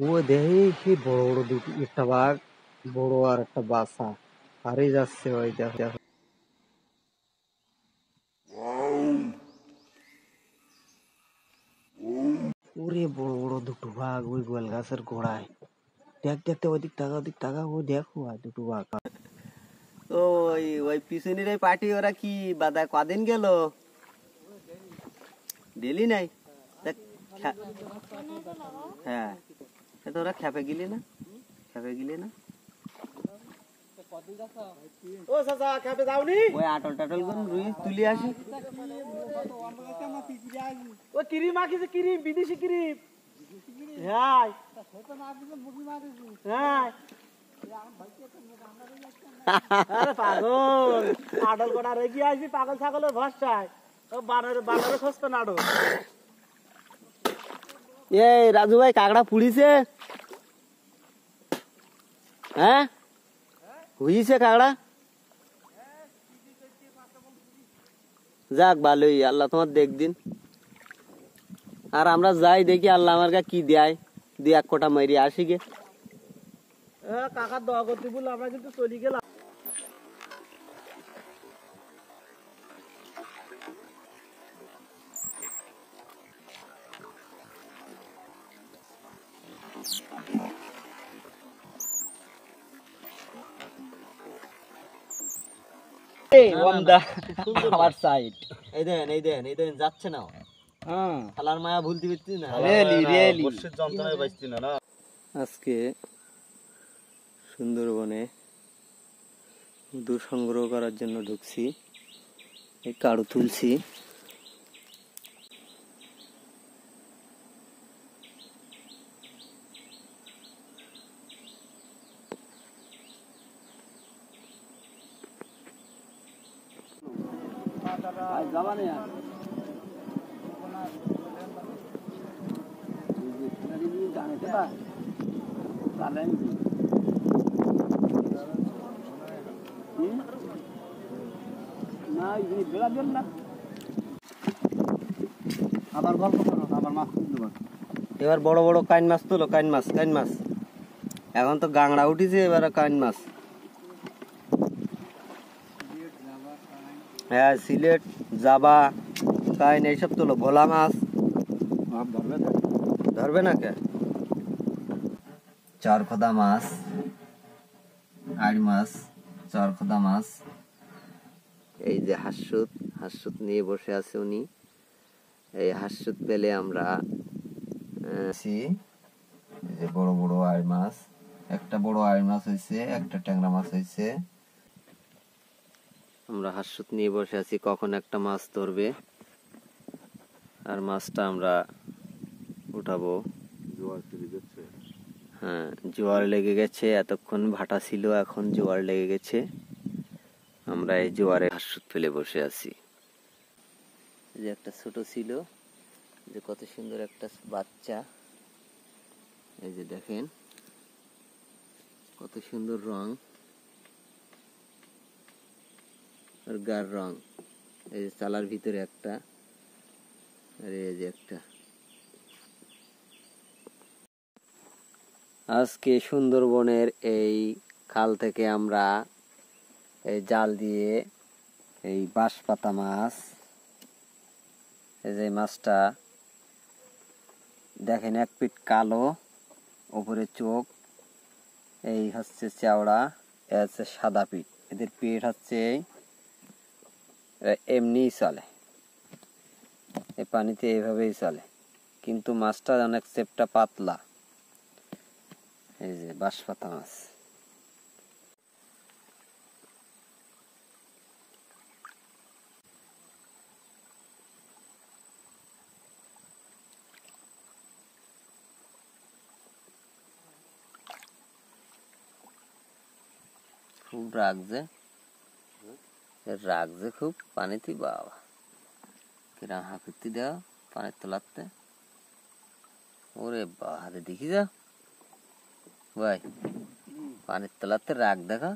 ও দেখি বড় বড় দুটো, একটা বাঘ বড় আর একটা বাসা হারিয়ে যাচ্ছে। ওই দেখো দেখো, ওরে বড় বড় দুটো বাঘ ওই গোয়াল গাছের গোড়ায়। দেখ দেখতে, ওদিক তাকা ওদিক তাকা, ও দেখো আর দুটো বাঘ। ওই ওই পিছনের এই পার্টি ওরা কি বাদা কদিন গেল? ডেলি নাই? হ্যাঁ, এটা ওরা খেপে গেলি না, খেপে গেলি না। ও চাচা খেপে যাওনি? ওই আটল টাটল গুন রুই তুলি আসি। ও ক্রিম মাখিছে, ক্রিম বিদেশি ক্রিম। হ্যাঁ হ্যাঁ, আরে পাগল আটল কটা রেখে আসবি পাগল ছাগলের ভরসায়। ও বানরে বানরে খসতো না আটল। এই রাজু ভাই কাকড়া পুড়িছে? হ্যাঁ হইছে কাকড়া? যাক ভালোই, আল্লাহ তোমার দেখ দিন। আর আমরা যাই দেখি আল্লাহ আমার কি দেয়, দুই এক কোটা মারি আসি গে। কাকার দোয়া করতে বল, আমরা কিন্তু চলি গেলাম। আমার সাইড এই দেন এই দেন এই দেন যাচ্ছে না। আল্লাহর মায়া ভুলতে পারছি না। আজকে সুন্দরবনে মধু সংগ্রহ করার জন্য ঢুকছি, এই কাড়ু তুলছি। এবার বড় বড় কাইন মাছ তোলো, কাইন মাছ কাইন মাছ। এখন তো গাংড়া উঠিছে, এবার কাইন মাছ। হ্যাঁ সিলেট জাবা কাইন এইসব তোলো। ভোলা মাছ ধরবে না কে? চরখোদা মাছ, আড় মাছ, চরখোদা মাছ। এই যে হাঁসুত, হাঁসুত নিয়ে বসে আছে উনি। এই হাঁসুত পেলে আমরা যে বড় বড় আড় মাছ, একটা বড় আড় মাছ হয়েছে, একটা ট্যাংরা মাছ হয়েছে। আমরা হাঁসুত নিয়ে বসে আছি, কখন একটা মাছ ধরবে আর মাছটা আমরা উঠাবো। হ্যাঁ জোয়ার লেগে গেছে, এতক্ষণ ভাটা ছিল, এখন জোয়ার লেগে গেছে। আমরা এই জোয়ারে হাঁসুত ফেলে বসে আছি। যে একটা ছোট ছিল, যে কত সুন্দর একটা বাচ্চা। এই যে দেখেন কত সুন্দর রং আর গার রং। এই যে চালার ভিতরে একটা, আর এই যে একটা। আজকে সুন্দরবনের এই খাল থেকে আমরা এই জাল দিয়ে এই বাঁশপাতা মাছ, এই যে মাছটা দেখেন এক পিঠ কালো, উপরে চোখ, এই হচ্ছে চাওড়া, এ হচ্ছে সাদা পিঠ। এদের পেট হচ্ছে এমনিই চলে, এই পানিতে এইভাবেই চলে, কিন্তু মাছটা অনেক চেপটা পাতলা। এই যে বাঁশপাতা মাছ। খুব রাগছে, রাগছে খুব পানিতে। বাবা কিরম হাঁকুতি দেওয়া পানির তোলাতে। ওরে বাহারে দেখি যা ভাই, পানির তোলাতে রাগ দেখা।